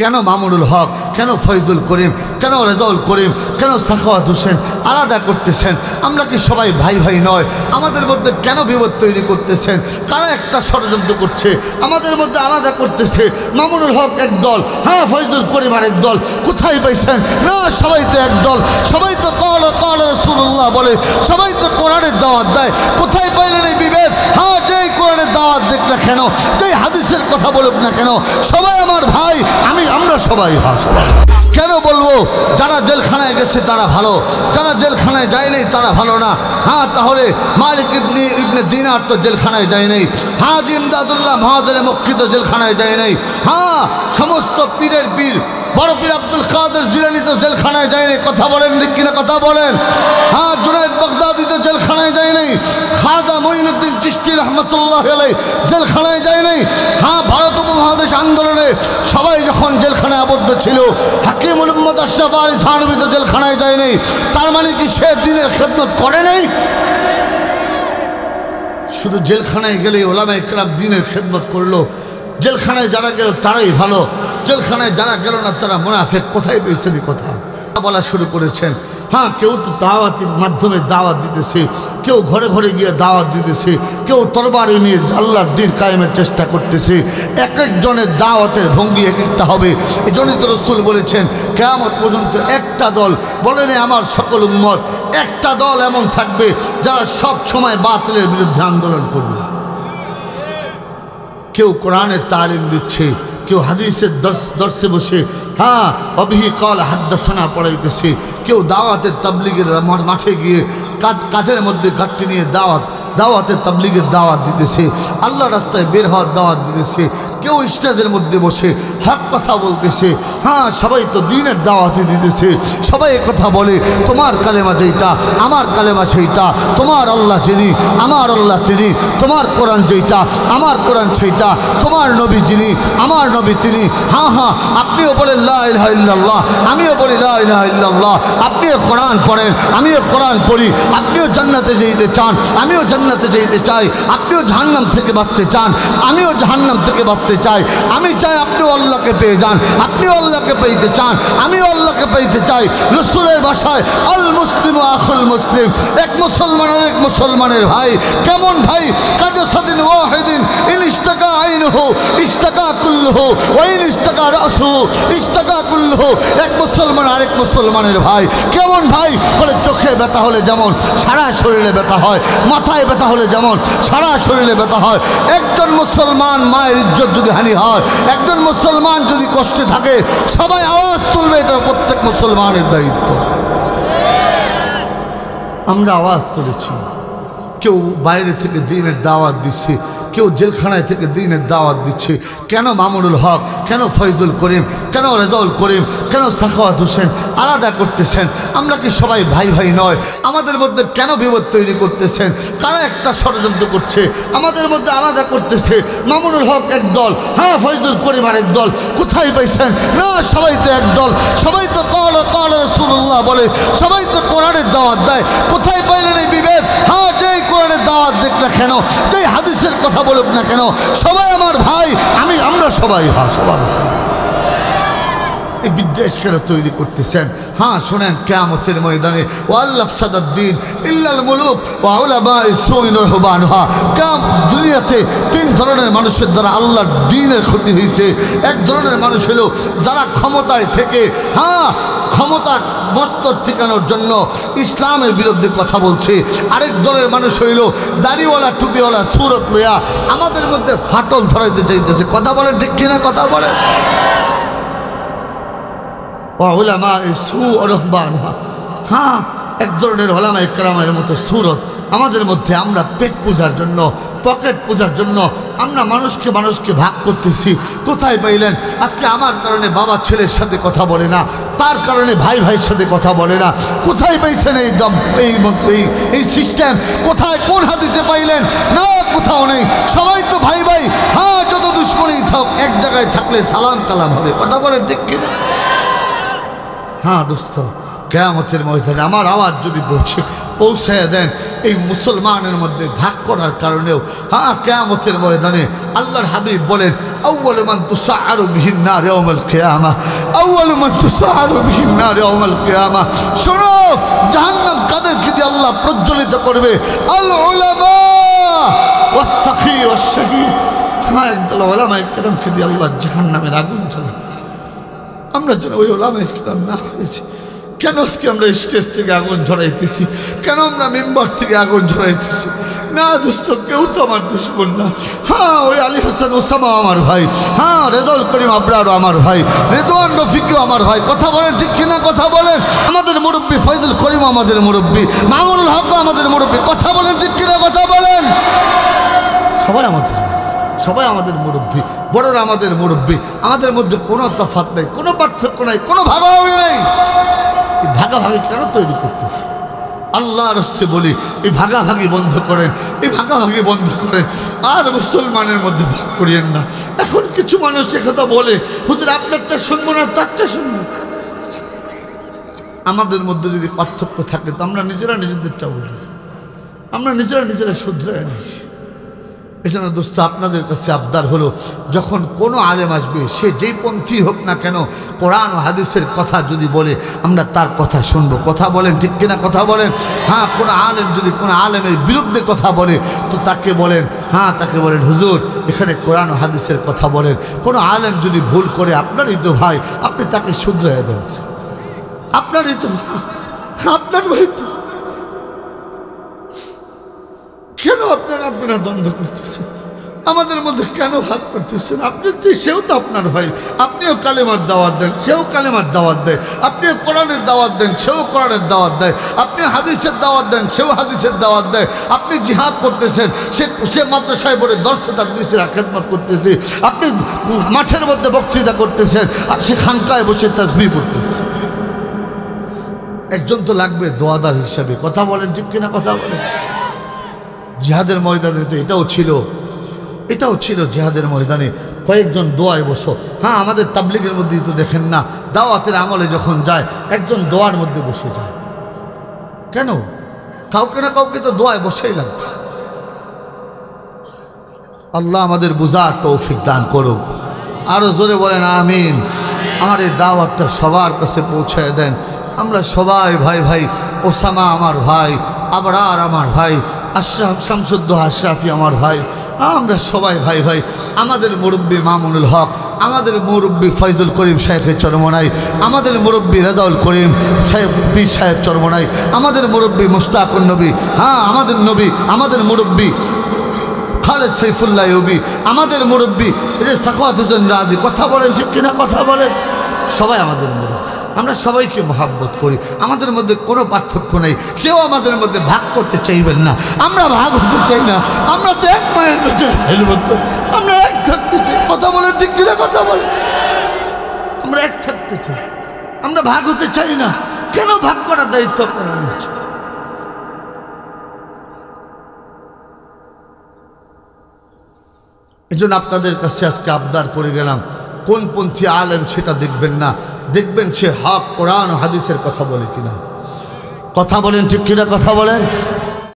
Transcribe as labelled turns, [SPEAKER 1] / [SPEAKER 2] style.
[SPEAKER 1] কেন মামুনুল হক, কেন ফয়জুল করিম, কেন রেজাউল করিম, কেন সাখাওয়াত হোসেন আলাদা করতেছেন? আমরা কি সবাই ভাই ভাই নয়? আমাদের মধ্যে কেন বিপদ তৈরি করতেছেন? কারা একটা ষড়যন্ত্র করছে আমাদের মধ্যে আলাদা করতেছে? মামুনুল হক এক দল, হ্যাঁ ফয়জুল করিম আরেক দল। কোথায় পাইছেন? না, সবাই তো এক দল, সবাই তো কল রাসূলুল্লাহ বলে, সবাই তো কোরআনের দাওয়াত দেয়। কোথায় পাইলেন এই বিভেদ? হ্যাঁ, যেই কোরআনের দাওয়াত দেখ না কেন, যেই হাদিসের কথা বলুক না কেন, সবাই আমার ভাই, আমরা সবাই সবাই। কেন বলবো যারা জেলখানায় গেছে তারা ভালো, যারা জেলখানায় যায়নি তারা ভালো না? হ্যাঁ, তাহলে মালিক ইবনে দিনার তো জেলখানায় যায় নাই, হাজী ইমদাদুল্লাহ মহাজনে মক্কি তো জেলখানায় যায় নাই, হ্যাঁ সমস্ত পীরের পীর বড় পীর আব্দুল কাদের জিলানী তো জেলখানায় যায়নি। কথা বলেন ঠিক কিনা? কথা বলেন। হ্যাঁ, জুনায়েদ বাগদাদি তো জেলখানায় যায়নি, খাজা মঈনুদ্দিন চিশতি রহমতুল্লাহ আলাইহি জেলখানায় যায়নি। হ্যাঁ, ভারত উপমহাদেশ আন্দোলনে সবাই যখন জেলখানায় আবদ্ধ ছিল, হাকিম মুহাম্মদ আশরাফ আলী থানভী তো জেলখানায় যায়নি। তার মানে কি সে দ্বীনের খেদমত করে নাই? শুধু জেলখানায় গেলেই উলামায়ে কেরাম দ্বীনের খেদমত করলো? জেলখানায় যারা গেল তারাই ভালো, জেলখানায় যারা গেল না তারা মুনাফিক। কোথায় পেয়েছেন এই কথা বলা শুরু করেছেন? হ্যাঁ, কেউ তো দাওয়াতের মাধ্যমে দাওয়াত দিতেছে, কেউ ঘরে ঘরে গিয়ে দাওয়াত দিতেছে, কেউ তরবারি নিয়ে আল্লাহর দ্বীন কায়েমের চেষ্টা করতেছে। এক একজনের দাওয়াতের ভঙ্গি এক একটা হবে। এই জন্যই তো রাসূল বলেছেন কিয়ামত পর্যন্ত একটা দল, বলেন আমার সকল উম্মত, একটা দল এমন থাকবে যারা সব সময় বাতিলের বিরুদ্ধে আন্দোলন করবে। কেউ কোরআনের তালিম দিচ্ছে, কেউ হাদিসের দর্শে বসে হ্যাঁ অবিহি কল হাদ্দাসানা পড়াইতেছে, কেউ দাওয়াতের তাবলিগের মাঠে গিয়ে কাঁধের মধ্যে ঘাটতি নিয়ে দাওয়াতের তাবলিগের দাওয়াত দিতেছে, আল্লাহ রাস্তায় বের হওয়ার দাওয়াত দিতেছে। কেউ স্টেজের মধ্যে বসে হক কথা বলতেছে। হ্যাঁ, সবাই তো দ্বীনের দাওয়াতই দিতেছে। সবাই কথা বলে তোমার কালেমা যেইটা আমার কালেমা সেইটা, তোমার আল্লাহ যিনি আমার আল্লাহ তিনি, তোমার কোরআন যেইটা আমার কোরআন সেইটা, তোমার নবী যিনি আমার নবী তিনি। হ্যাঁ হ্যাঁ, আপনিও বলেন লা ইলাহা ইল্লাল্লাহ, আমিও বলি লা ইলাহা ইল্লাল্লাহ। আপনিও কোরআন পড়েন, আমিও কোরআন পড়ি। আপনিও জান্নাতে যেতে চান, আমিও জান্নাতে যেতে চাই। আপনিও জাহান্নাম থেকে বাঁচতে চান, আমিও জাহান্নাম থেকে বাঁচতে চাই। আমি চাই আপনিও আল্লাহকে পেয়ে যান, আপনিও আল্লাহকে পেতে চান, আমিও আল্লাহকে পেতে চাই। রাসূলের ভাষায় আল মুসলিম আখুল মুসলিম, এক মুসলমানের এক মুসলমানের ভাই। কেমন ভাই? কাজাসাদিন ওয়াহিদিন ইন ইস্তাকা আইনুহু ইস্তাকা কুল্লুহু ওয়া ইন ইস্তাকা রাসুহু ইস্তাকা কুল্লুহু। এক মুসলমান আরেক মুসলমানের ভাই। কেমন ভাই? বলে চোখে ব্যথা হলে যেমন সারা শরীরে ব্যথা হয়, মাথায় ব্যথা হলে যেমন সারা শরীরে ব্যথা হয়। একজন মুসলমান মায়ের ইজ্জত যদি হানি হয়, একজন মুসলমান যদি কষ্টে থাকে, সবাই আওয়াজ তুলবে। এটা প্রত্যেক মুসলমানের দায়িত্ব। আমরা আওয়াজ তুলেছি। কেউ বাইরে থেকে দ্বীনের দাওয়াত দিচ্ছে, কেউ জেলখানায় থেকে দ্বীনের দাওয়াত দিচ্ছে। কেন মামুনুল হক, কেন ফয়জুল করিম, কেন রেজাউল করিম, কেন সাখাওয়াত হোসেন আলাদা করতেছেন? আমরা কি সবাই ভাই ভাই নয়? আমাদের মধ্যে কেন বিপদ তৈরি করতেছেন? কারা একটা ষড়যন্ত্র করছে আমাদের মধ্যে আলাদা করতেছে? মামুনুল হক এক দল, হ্যাঁ ফয়জুল করিম আরেক দল। কোথায় পাইছেন? না, সবাই তো এক দল, সবাই তো কল রাসূলুল্লাহ বলে, সবাই তো কোরআনের দাওয়াত দেয়। কোথায় পাইলেন এই বিভেদ? হ্যাঁ, যেই কোরআনের দাওয়াত দেখ না কেন, যেই হাদিসের কথা বলুক না কেন, সবাই আমার ভাই, আমরা সবাই সবাই। এই বিদ্বেষ কেন তৈরি করতেছেন? হ্যাঁ শোনেন, কিয়ামতের ময়দানে ওয়াল্লাফসাদাদ্দিন ইল্লাল মুলুক ওয়া উলামায়ে সুইন রহবানহা। দুনিয়াতে তিন ধরনের মানুষের দ্বারা আল্লাহর দ্বীনের ক্ষতি হয়েছে। এক ধরনের মানুষ হলো যারা ক্ষমতায় থেকে ক্ষমতা মস্তর ঠিকানোর জন্য ইসলামের বিরুদ্ধে কথা বলছে। আরেক দলের মানুষ হইল দাড়িওয়ালা টুপিওয়ালা সুরত লইয়া আমাদের মধ্যে ফাটল ধরাইতে চাইতেছে। কথা বলেন ঠিক কিনা? কথা বলেন। হ্যাঁ, এক ধরনের ওলামায়ে কেরামের মতো সুরত আমাদের মধ্যে। আমরা পেট পূজার জন্য, পকেট পূজার জন্য আমরা মানুষকে ভাগ করতেছি। কোথায় পাইলেন? আজকে আমার কারণে বাবা ছেলের সাথে কথা বলে না, তার কারণে ভাই ভাইয়ের সাথে কথা বলে না। কোথায় পাইছেন এই সিস্টেম? কোথায়, কোন হাদিসে পাইলেন? না, কোথাও নেই। সবাই তো ভাই ভাই। হ্যাঁ, যত দুশ্মনী থাক, এক জায়গায় থাকলে সালাম কালাম হবে। কথা বলেন ঠিক কিনা? হ্যাঁ দোস্ত, কিয়ামতের ময়দানে আমার আওয়াজ যদি পৌঁছায় দেন, এই মুসলমানের মধ্যে ভাগ করার কারণেও হ্যাঁ কিয়ামতের ময়দানে আল্লাহর হাবিব বলেন আউয়ালু মান তুসাআরু বিহিন নার ইয়াউমাল কিয়ামা আউয়ালু মান তুসাআরু বিহিন নার ইয়াউমাল কিয়ামা। শোনো জাহান্নাম কাদেরকে দিয়ে আল্লাহ প্রজ্বলিত করবে? আল উলামা ওয়াস সাখী ওয়াস শাহীদ। হ্যাঁ একদল উলামায়ে কেরামকে দিয়ে আল্লাহ জাহান্নামের আগুন জ্বালাবে। আমরা যেন ওই ওলামায়ে কেরাম না হয়েছি। কেন আজকে আমরা স্টেজ থেকে আগুন ঝরাইতেছি? কেন আমরা মেম্বার থেকে আগুন ঝরাইতেছি? না দোস্ত, কেউ তো আমার দুশ্মন না। হ্যাঁ ওই আলী হাসান ওসামা আমার ভাই, হ্যাঁ রেজাউল করিম আবরারও আমার ভাই, রেদওয়ান রফিকও আমার ভাই। কথা বলেন ঠিক কিনা? কথা বলেন। আমাদের মুরব্বী ফয়জুল করিম আমাদের মুরব্বী, মামুনুল হকও আমাদের মুরব্বী। কথা বলেন ঠিক কিনা? কথা বলেন। সবাই আমাদের মুরব্বী, বড়রা আমাদের মুরব্বী। আমাদের মধ্যে কোনো তফাৎ নেই, কোনো পার্থক্য নাই, কোনো ভাগাভাগি নেই। এই ভাগাভাগি কেন তৈরি করতেছে? আল্লাহর হস্তে বলি এই ভাগাভাগি বন্ধ করেন, এই ভাগাভাগি বন্ধ করেন। আর মুসলমানের মধ্যে ভাগ করিয়েন না। এখন কিছু মানুষ একথা বলে, হুজুর আপনারটা শুনবো না তারটা শুনবো। আমাদের মধ্যে যদি পার্থক্য থাকে তো আমরা নিজেরা নিজেদেরটা বলি, আমরা নিজেরা শুধরাই নিই। এই জন্য দোস্ত আপনাদের কাছে আবদার হলো, যখন কোনো আলেম আসবে সে যেই পন্থী হোক না কেন, কোরআন ও হাদিসের কথা যদি বলে আমরা তার কথা শুনবো। কথা বলেন ঠিক কিনা? কথা বলেন। হ্যাঁ কোনো আলেম যদি কোনো আলেমের বিরুদ্ধে কথা বলে তো তাকে বলেন, হ্যাঁ তাকে বলেন হুজুর এখানে কোরআন ও হাদিসের কথা বলেন। কোনো আলেম যদি ভুল করে আপনারই তো ভাই, আপনি তাকে শুধরাইয়া দেন। আপনারই তো, আপনার ভাই তো। কেন আপনারা দ্বন্দ্ব করতেছেন? আমাদের মধ্যে কেন ভাগ করতেছেন? আপনি তো, সেও তো আপনার ভাই, আপনিও কালেমার দাওয়াত দেন, সেও কালেমার দাওয়াত দেয়। আপনিও কোরআনের দাওয়াত দেন, সেও কোরআনের দাওয়াত দেয়। আপনি হাদিসের দাওয়াত দেন, সেও হাদিসের দাওয়াত দেয়। আপনি জিহাদ করতেছেন, সে মাদ্রাসায় পড়ে দর্শক হাদিসের খেদমত করতেছে। আপনি মাঠের মধ্যে বক্তৃতা করতেছেন, আর সে খানকায় বসে তাসবিহ পড়তেছে। একজন তো লাগবে দোয়াদার হিসাবে। কথা বলেন ঠিক কিনা? কথা বলেন। জিহাদের ময়দানে তো এটাও ছিল জিহাদের ময়দানে কয়েকজন দোয়ায় বসো। হ্যাঁ আমাদের তাবলিগের মধ্যেই তো দেখেন না, দাওয়াতের আমলে যখন যায় একজন দোয়ার মধ্যে বসে যায়। কেন? কাউকে না কাউকে তো দোয়ায় বসেই লাগবে। আল্লাহ আমাদের বুঝার তৌফিক দান করুক। আরও জোরে বলেন আমিন। আমার এই দাওয়াতটা সবার কাছে পৌঁছায় দেন। আমরা সবাই ভাই ভাই। ওসামা আমার ভাই, আবরার আমার ভাই, আশরাফ শামসুদ্দোহা আশরাফি আমার ভাই। আমরা সবাই ভাই ভাই। আমাদের মুরব্বী মামুনুল হক, আমাদের মুরব্বী ফয়জুল করিম সাহেবের চরমনাই, আমাদের মুরব্বী রেজাউল করিম সাহেব পীর সাহেব চরমনাই, আমাদের মুরব্বী মুশতাকুন নবী, হ্যাঁ আমাদের নবী, আমাদের মুরব্বী খালেদ সাইফুল্লাহ ইউবি, আমাদের মুরব্বী সাখাওয়াত হোসেন রাজি। কথা বলেন ঠিক কিনা? কথা বলেন। সবাই আমাদের মুরব্বী। আমরা সবাইকে মহাব্বত করি, আমাদের মধ্যে কোনো পার্থক্য নেই। কেউ আমাদের মধ্যে ভাগ করতে চাইবেন না, আমরা ভাগ হতে চাই না। আমরা তো এক মায়ের পেটের মতো, আমরা এক থাকতে চাই। কথা বলেন ঠিক কিনা? কথা বলেন। আমরা এক থাকতে চাই, আমরা ভাগ হতে চাই না। কেন ভাগ করার দায়িত্ব আপনারা নিচ্ছেন? এই জন্য আপনাদের কাছে আজকে আবদার করে গেলাম, কোন পন্থী আলেম সেটা দেখবেন না, দেখবেন সে হক কোরআন হাদিসের কথা বলে কিনা। কথা বলেন ঠিক কিনা? কথা বলেন।